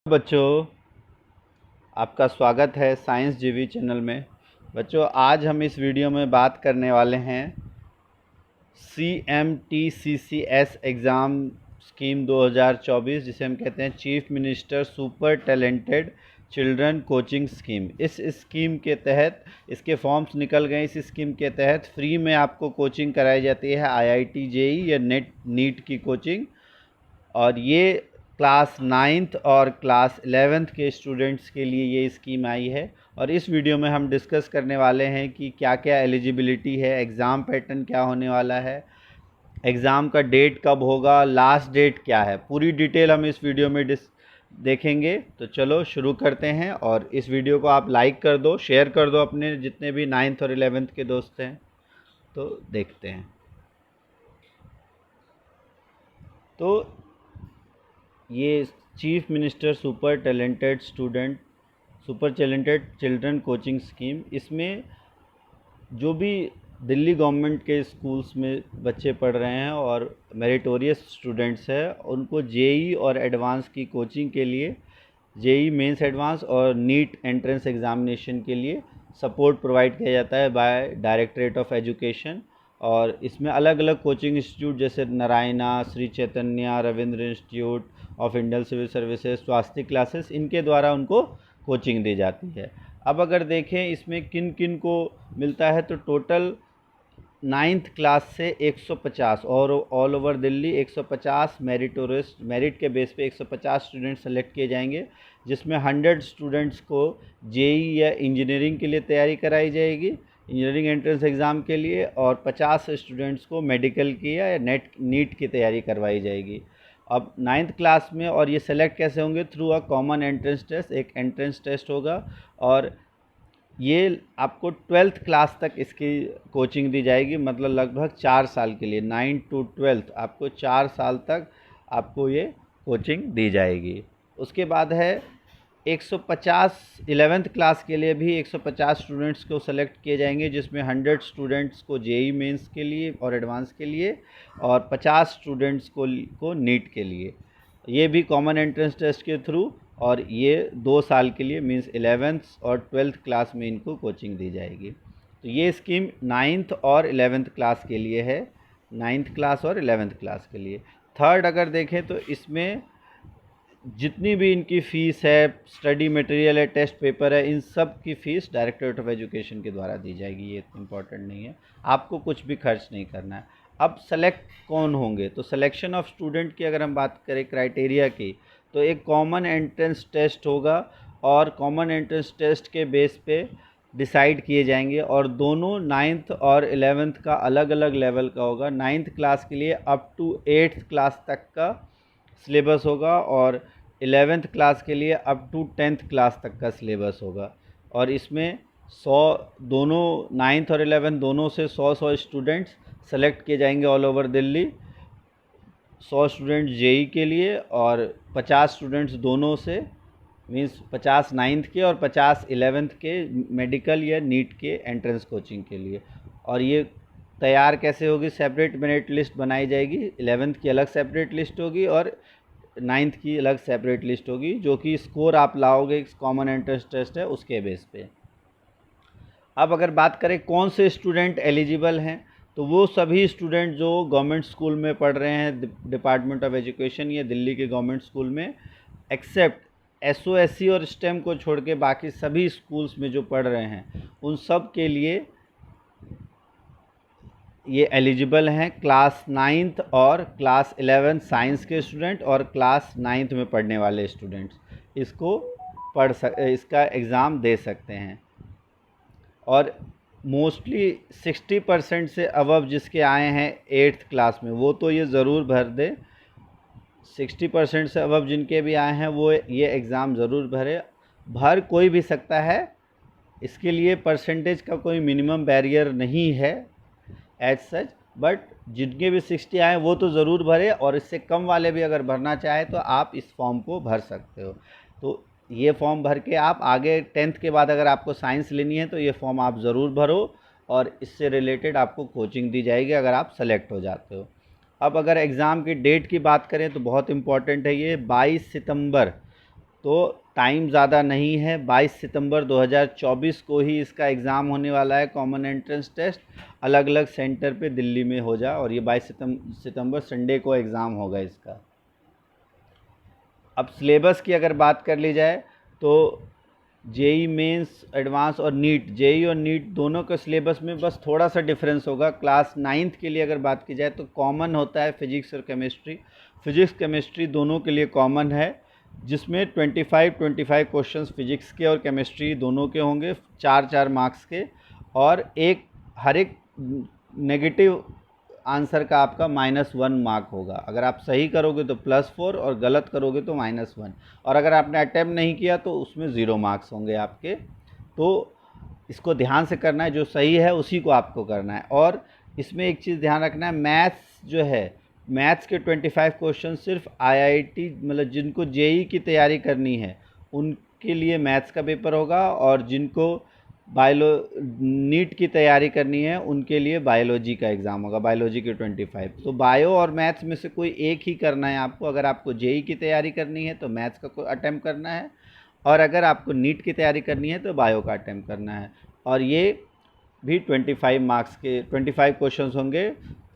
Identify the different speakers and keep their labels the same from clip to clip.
Speaker 1: बच्चों, आपका स्वागत है साइंस जीवी चैनल में। बच्चों, आज हम इस वीडियो में बात करने वाले हैं CMTCCS एग्ज़ाम स्कीम 2024, जिसे हम कहते हैं chief minister super talented children coaching scheme. इस स्कीम के तहत इसके फॉर्म्स निकल गए। इस स्कीम के तहत फ्री में आपको कोचिंग कराई जाती है, IIT JEE या नीट की कोचिंग। और ये क्लास 9th और क्लास 11th के स्टूडेंट्स के लिए ये स्कीम आई है। और इस वीडियो में हम डिस्कस करने वाले हैं कि क्या क्या एलिजिबिलिटी है, एग्ज़ाम पैटर्न क्या होने वाला है, एग्ज़ाम का डेट कब होगा, लास्ट डेट क्या है। पूरी डिटेल हम इस वीडियो में देखेंगे। तो चलो शुरू करते हैं। और इस वीडियो को आप लाइक कर दो, शेयर कर दो अपने जितने भी 9th और 11th के दोस्त हैं। तो देखते हैं। तो ये chief minister super talented children coaching scheme, इसमें जो भी दिल्ली गवर्नमेंट के स्कूल्स में बच्चे पढ़ रहे हैं और मेरिटोरियस स्टूडेंट्स हैं, उनको जेई और एडवांस की कोचिंग के लिए, जेई मेंस एडवांस और नीट एंट्रेंस एग्जामिनेशन के लिए सपोर्ट प्रोवाइड किया जाता है बाय डायरेक्टरेट ऑफ एजुकेशन। और इसमें अलग अलग कोचिंग इंस्टीट्यूट जैसे Narayana, Shri Chaitanya, Ravindra institute of Indian civil services, स्वास्थ्य क्लासेस, इनके द्वारा उनको कोचिंग दी जाती है। अब अगर देखें इसमें किन किन को मिलता है, तो टोटल 9th क्लास से 150 और ऑल ओवर दिल्ली 150 मेरिट के बेस पे 150 स्टूडेंट सेलेक्ट किए जाएंगे, जिसमें 100 स्टूडेंट्स को जेई या इंजीनियरिंग के लिए तैयारी कराई जाएगी, इंजीनियरिंग एंट्रेंस एग्ज़ाम के लिए, और 50 स्टूडेंट्स को मेडिकल की या नीट की तैयारी करवाई जाएगी। अब 9th क्लास में, और ये सेलेक्ट कैसे होंगे, through a common entrance test. एक एंट्रेंस टेस्ट होगा और ये आपको 12th क्लास तक इसकी कोचिंग दी जाएगी, मतलब लगभग 4 साल के लिए, 9 to 12 आपको 4 साल तक आपको ये कोचिंग दी जाएगी। उसके बाद है 150 11th क्लास के लिए भी 150 स्टूडेंट्स को सेलेक्ट किए जाएंगे, जिसमें 100 स्टूडेंट्स को जेई मेंस के लिए और एडवांस के लिए, और 50 स्टूडेंट्स को नीट के लिए। ये भी कॉमन एंट्रेंस टेस्ट के थ्रू, और ये 2 साल के लिए, मींस 11th और 12th क्लास में इनको कोचिंग दी जाएगी। तो ये स्कीम 9th और 11th क्लास के लिए है, 9th क्लास और 11th क्लास के लिए। थर्ड अगर देखें तो इसमें जितनी भी इनकी फ़ीस है, स्टडी मटेरियल है, टेस्ट पेपर है, इन सब की फ़ीस डायरेक्टरेट ऑफ एजुकेशन के द्वारा दी जाएगी। ये इम्पॉर्टेंट नहीं है, आपको कुछ भी खर्च नहीं करना है। अब सेलेक्ट कौन होंगे, तो सिलेक्शन ऑफ स्टूडेंट की अगर हम बात करें क्राइटेरिया की, तो एक कॉमन एंट्रेंस टेस्ट होगा, और कॉमन एंट्रेंस टेस्ट के बेस पे डिसाइड किए जाएंगे। और दोनों 9th और 11th का अलग अलग लेवल का होगा। 9th क्लास के लिए अप टू 8th क्लास तक का सिलेबस होगा, और 11th क्लास के लिए अप टू 10th क्लास तक का सिलेबस होगा। और इसमें 100 दोनों 9th और 11th दोनों से 100 स्टूडेंट्स सेलेक्ट किए जाएंगे all over Delhi. 100 student JEE के लिए और 50 स्टूडेंट्स दोनों से, मींस 50 9th के और 50 11th के मेडिकल या नीट के एंट्रेंस कोचिंग के लिए। और ये तैयार कैसे होगी, सेपरेट मेरिट लिस्ट बनाई जाएगी। 11th की अलग सेपरेट लिस्ट होगी और 9th की अलग सेपरेट लिस्ट होगी, जो कि स्कोर आप लाओगे कॉमन एंट्रेंस टेस्ट है उसके बेस पे। अब अगर बात करें कौन से स्टूडेंट एलिजिबल हैं, तो वो सभी स्टूडेंट जो गवर्नमेंट स्कूल में पढ़ रहे हैं, डिपार्टमेंट ऑफ एजुकेशन या दिल्ली के गवर्नमेंट स्कूल में, एक्सेप्ट SO SC और स्टेम को छोड़ के बाकी सभी स्कूल्स में जो पढ़ रहे हैं, उन सब के लिए ये एलिजिबल हैं। क्लास 9th और क्लास 11th साइंस के स्टूडेंट और क्लास 9th में पढ़ने वाले स्टूडेंट्स इसको इसका एग्ज़ाम दे सकते हैं। और मोस्टली 60% से अबव जिसके आए हैं 8th क्लास में, वो तो ये ज़रूर भर दे। 60% से अबव जिनके भी आए हैं वो ये एग्ज़ाम ज़रूर भर कोई भी सकता है। इसके लिए परसेंटेज का कोई मिनिमम बैरियर नहीं है एज सच, बट जिनके भी 60 आए वो तो ज़रूर भरे, और इससे कम वाले भी अगर भरना चाहे तो आप इस फॉर्म को भर सकते हो। तो ये फॉर्म भर के आप आगे 10th के बाद अगर आपको साइंस लेनी है तो ये फॉर्म आप ज़रूर भरो, और इससे रिलेटेड आपको कोचिंग दी जाएगी अगर आप सेलेक्ट हो जाते हो। अब अगर एग्ज़ाम की डेट की बात करें तो बहुत इम्पॉर्टेंट है ये, 22 सितंबर तो टाइम ज़्यादा नहीं है, 22 सितंबर 2024 को ही इसका एग्ज़ाम होने वाला है, कॉमन एंट्रेंस टेस्ट अलग अलग सेंटर पे दिल्ली में हो जा, और ये 22 सितंबर संडे को एग्ज़ाम होगा इसका। अब सिलेबस की अगर बात कर ली जाए तो जेई मेंस एडवांस और नीट, जेई और नीट दोनों के सिलेबस में बस थोड़ा सा डिफरेंस होगा। क्लास 9th के लिए अगर बात की जाए तो कॉमन होता है फिजिक्स और केमिस्ट्री, फिजिक्स केमिस्ट्री दोनों के लिए कॉमन है, जिसमें 25 क्वेश्चंस फिजिक्स के और केमिस्ट्री दोनों के होंगे, 4 मार्क्स के, और हर एक नेगेटिव आंसर का आपका -1 मार्क होगा। अगर आप सही करोगे तो +4 और गलत करोगे तो -1, और अगर आपने अटैम्प्ट नहीं किया तो उसमें 0 मार्क्स होंगे आपके। तो इसको ध्यान से करना है, जो सही है उसी को आपको करना है। और इसमें एक चीज़ ध्यान रखना है, मैथ्स जो है, मैथ्स के 25 क्वेश्चन सिर्फ आईआईटी मतलब जिनको जेई की तैयारी करनी है उनके लिए मैथ्स का पेपर होगा, और जिनको नीट की तैयारी करनी है उनके लिए बायोलॉजी का एग्ज़ाम होगा, बायोलॉजी के 25। तो बायो और मैथ्स में से कोई एक ही करना है आपको। अगर आपको जेई की तैयारी करनी है तो मैथ्स का कोई अटैम्प्ट करना है, और अगर आपको नीट की तैयारी करनी है तो बायो का अटैम्प्ट करना है। और ये भी 25 मार्क्स के 25 क्वेश्चंस होंगे,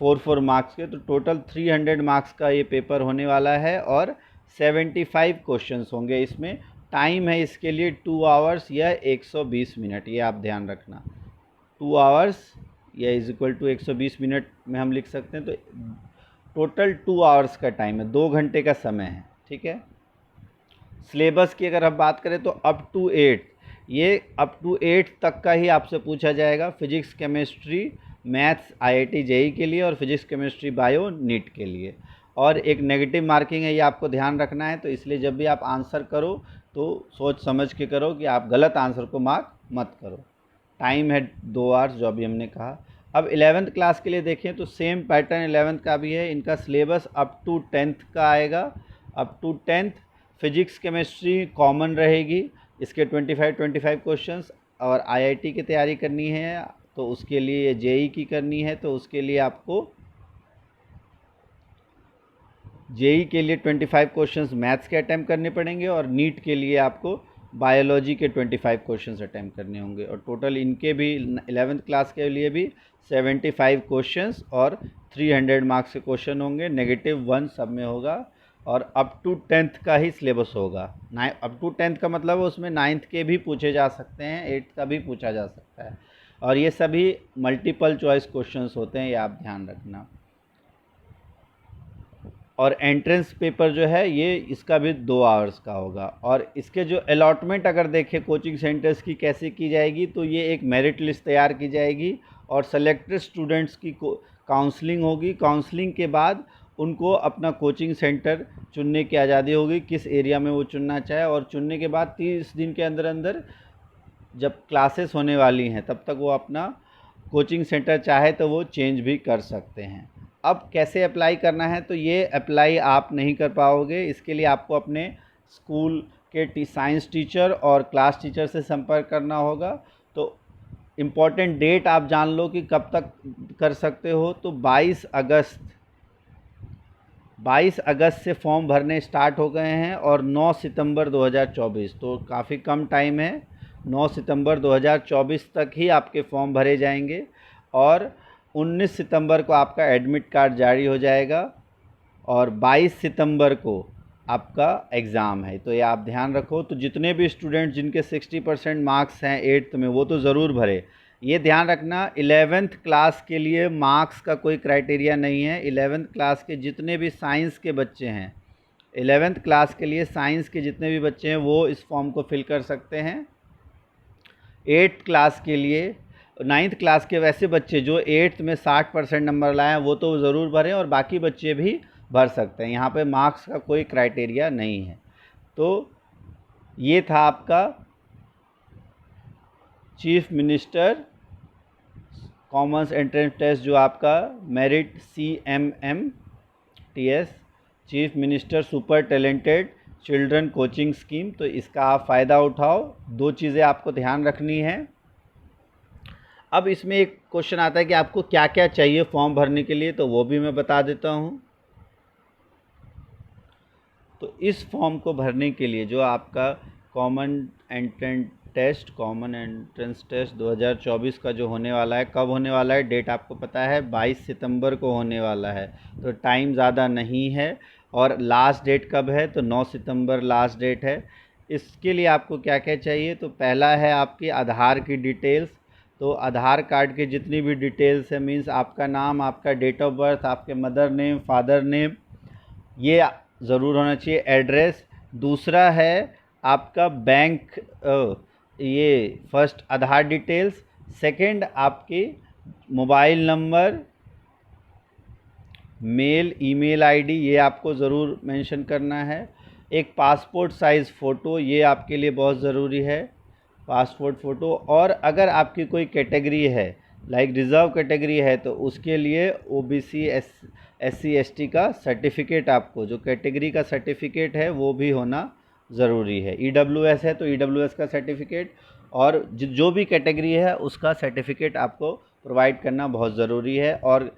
Speaker 1: 4 मार्क्स के, तो टोटल 300 मार्क्स का ये पेपर होने वाला है, और 75 क्वेश्चंस होंगे इसमें। टाइम है इसके लिए 2 आवर्स या 120 मिनट, ये आप ध्यान रखना। 2 आवर्स या = 120 मिनट में हम लिख सकते हैं, तो टोटल 2 आवर्स का टाइम है, 2 घंटे का समय है, ठीक है। सिलेबस की अगर हम बात करें तो अप टू 8, ये अप टू 8 तक का ही आपसे पूछा जाएगा, physics chemistry maths IIT JEE के लिए, और फिजिक्स केमिस्ट्री बायो नीट के लिए। और एक नेगेटिव मार्किंग है, ये आपको ध्यान रखना है, तो इसलिए जब भी आप आंसर करो तो सोच समझ के करो कि आप गलत आंसर को मार्क मत करो। टाइम है 2 आवर्स, जो अभी हमने कहा। अब 11th क्लास के लिए देखें तो सेम पैटर्न 11th का भी है। इनका सिलेबस अप टू 10th का आएगा, up to 10th। Physics chemistry common रहेगी, इसके 25 क्वेश्चंस, और आईआईटी की तैयारी करनी है तो उसके लिए, जेई की करनी है तो उसके लिए आपको जेई के लिए 25 क्वेश्चंस मैथ्स के अटैम्प्ट करने पड़ेंगे, और नीट के लिए आपको बायोलॉजी के 25 क्वेश्चंस अटैम्प्ट करने होंगे। और टोटल इनके भी 11th क्लास के लिए भी 75 क्वेश्चंस और 300 मार्क्स के क्वेश्चन होंगे, -1 सब में होगा। और अप टू 10th का ही सिलेबस होगा। अप टू 10th का मतलब उसमें 9th के भी पूछे जा सकते हैं, 8th का भी पूछा जा सकता है, और ये सभी मल्टीपल चॉइस क्वेश्चंस होते हैं, ये आप ध्यान रखना। और एंट्रेंस पेपर जो है ये इसका भी 2 आवर्स का होगा। और इसके जो अलॉटमेंट अगर देखें कोचिंग सेंटर्स की कैसे की जाएगी, तो ये एक मेरिट लिस्ट तैयार की जाएगी, और सेलेक्टेड स्टूडेंट्स की काउंसलिंग होगी। काउंसलिंग के बाद उनको अपना कोचिंग सेंटर चुनने की आज़ादी होगी, किस एरिया में वो चुनना चाहे, और चुनने के बाद 30 दिन के अंदर अंदर जब क्लासेस होने वाली हैं तब तक वो अपना कोचिंग सेंटर चाहे तो वो चेंज भी कर सकते हैं। अब कैसे अप्लाई करना है, तो ये अप्लाई आप नहीं कर पाओगे, इसके लिए आपको अपने स्कूल के साइंस टीचर और क्लास टीचर से संपर्क करना होगा। तो इम्पॉर्टेंट डेट आप जान लो कि कब तक कर सकते हो, तो 22 अगस्त से फॉर्म भरने स्टार्ट हो गए हैं, और 9 सितंबर 2024, तो काफ़ी कम टाइम है, 9 सितंबर 2024 तक ही आपके फॉर्म भरे जाएंगे। और 19 सितंबर को आपका एडमिट कार्ड जारी हो जाएगा, और 22 सितंबर को आपका एग्ज़ाम है, तो ये आप ध्यान रखो। तो जितने भी स्टूडेंट जिनके 60% मार्क्स हैं 8th में, वो तो ज़रूर भरे। ये ध्यान रखना 11th क्लास के लिए मार्क्स का कोई क्राइटेरिया नहीं है। 11th क्लास के जितने भी साइंस के बच्चे हैं, 11th क्लास के लिए साइंस के जितने भी बच्चे हैं वो इस फॉर्म को फिल कर सकते हैं। 8th क्लास के लिए, 9th क्लास के वैसे बच्चे जो 8th में 60% नंबर लाए हैं वो तो ज़रूर भरें, और बाकी बच्चे भी भर सकते हैं। यहाँ पे मार्क्स का कोई क्राइटेरिया नहीं है। तो ये था आपका chief minister common entrance test, जो आपका merit CMMTS, chief minister super talented children coaching scheme, तो इसका आप फ़ायदा उठाओ। 2 चीज़ें आपको ध्यान रखनी है। अब इसमें एक क्वेश्चन आता है कि आपको क्या क्या चाहिए फॉर्म भरने के लिए, तो वो भी मैं बता देता हूँ। तो इस फॉर्म को भरने के लिए जो आपका कॉमन एंट्रेंस टेस्ट 2024 का जो होने वाला है, कब होने वाला है, डेट आपको पता है 22 सितंबर को होने वाला है। तो टाइम ज़्यादा नहीं है। और लास्ट डेट कब है, तो 9 सितंबर लास्ट डेट है। इसके लिए आपको क्या क्या चाहिए, तो पहला है आपकी आधार की डिटेल्स। तो आधार कार्ड की जितनी भी डिटेल्स है, मीन्स आपका नाम, आपका डेट ऑफ बर्थ, आपके मदर नेम, फादर नेम, ये ज़रूर होना चाहिए। एड्रेस। दूसरा है आपका बैंक, ये फर्स्ट आधार डिटेल्स। सेकंड आपकी mobile number, mail, email ID, ये आपको ज़रूर मेंशन करना है। एक पासपोर्ट साइज़ फ़ोटो, ये आपके लिए बहुत ज़रूरी है, पासपोर्ट फ़ोटो। और अगर आपकी कोई कैटेगरी है, लाइक रिज़र्व कैटेगरी है, तो उसके लिए ओबीसी, SC ST का सर्टिफिकेट, आपको जो कैटेगरी का सर्टिफिकेट है वो भी होना ज़रूरी है। EWS है तो EWS का सर्टिफिकेट, और जो भी कैटेगरी है उसका सर्टिफिकेट आपको प्रोवाइड करना बहुत ज़रूरी है। और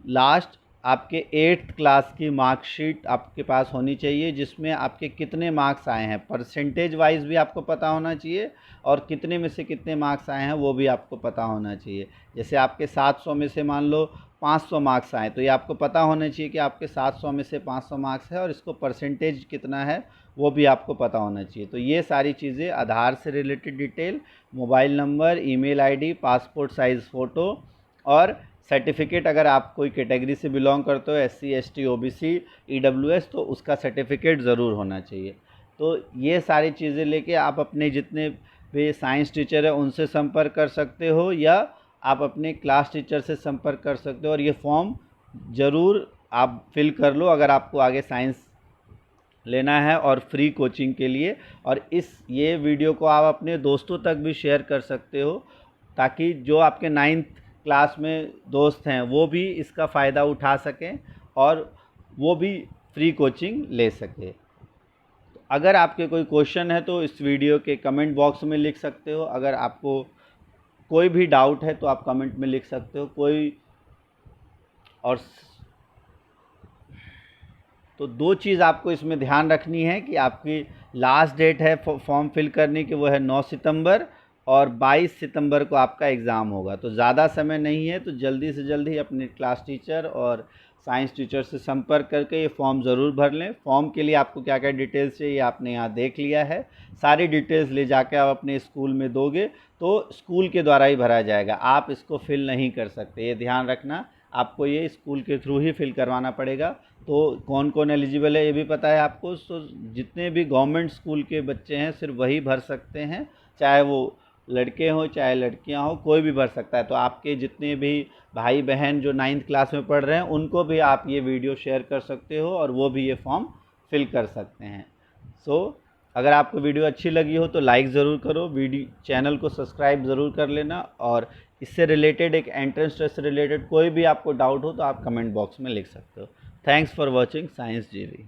Speaker 1: लास्ट आपके 8th क्लास की मार्कशीट आपके पास होनी चाहिए, जिसमें आपके कितने मार्क्स आए हैं, परसेंटेज वाइज भी आपको पता होना चाहिए, और कितने में से कितने मार्क्स आए हैं वो भी आपको पता होना चाहिए। जैसे आपके 700 में से मान लो 500 मार्क्स आए, तो ये आपको पता होना चाहिए कि आपके 700 में से 500 मार्क्स है, और इसको परसेंटेज कितना है वो भी आपको पता होना चाहिए। तो ये सारी चीज़ें, आधार से related detail, mobile number, email ID, passport size photo, और सर्टिफिकेट। अगर आप कोई कैटेगरी से बिलोंग करते हो, SC ST OBC EWS, तो उसका सर्टिफिकेट ज़रूर होना चाहिए। तो ये सारी चीज़ें लेके आप अपने जितने भी साइंस टीचर है उनसे संपर्क कर सकते हो, या आप अपने क्लास टीचर से संपर्क कर सकते हो। और ये फॉर्म ज़रूर आप फिल कर लो अगर आपको आगे साइंस लेना है, और फ्री कोचिंग के लिए। और ये वीडियो को आप अपने दोस्तों तक भी शेयर कर सकते हो, ताकि जो आपके 9th क्लास में दोस्त हैं वो भी इसका फ़ायदा उठा सकें और वो भी फ्री कोचिंग ले सके। अगर आपके कोई क्वेश्चन है तो इस वीडियो के कमेंट बॉक्स में लिख सकते हो। अगर आपको कोई भी डाउट है तो आप कमेंट में लिख सकते हो। तो 2 चीज़ आपको इसमें ध्यान रखनी है कि आपकी लास्ट डेट है फॉर्म फिल करने की, वो है 9 सितंबर, और 22 सितंबर को आपका एग्ज़ाम होगा। तो ज़्यादा समय नहीं है, तो जल्दी से जल्दी अपने क्लास टीचर और साइंस टीचर से संपर्क करके ये फॉर्म ज़रूर भर लें। फॉर्म के लिए आपको क्या क्या डिटेल्स चाहिए आपने यहाँ देख लिया है। सारी डिटेल्स ले जाके आप अपने स्कूल में दोगे तो स्कूल के द्वारा ही भरा जाएगा, आप इसको फिल नहीं कर सकते, ये ध्यान रखना। आपको ये स्कूल के थ्रू ही फिल करवाना पड़ेगा। तो कौन कौन एलिजिबल है ये भी पता है आपको। तो जितने भी गवर्नमेंट स्कूल के बच्चे हैं सिर्फ वही भर सकते हैं, चाहे वो लड़के हों चाहे लड़कियां हों, कोई भी भर सकता है। तो आपके जितने भी भाई बहन जो 9th क्लास में पढ़ रहे हैं उनको भी आप ये वीडियो शेयर कर सकते हो, और वो भी ये फॉर्म फिल कर सकते हैं। अगर आपको वीडियो अच्छी लगी हो तो लाइक ज़रूर करो, चैनल को सब्सक्राइब ज़रूर कर लेना, और इससे रिलेटेड एक एंट्रेंस टेस्ट से रिलेटेड कोई भी आपको डाउट हो तो आप कमेंट बॉक्स में लिख सकते हो। Thanks for watching science GV।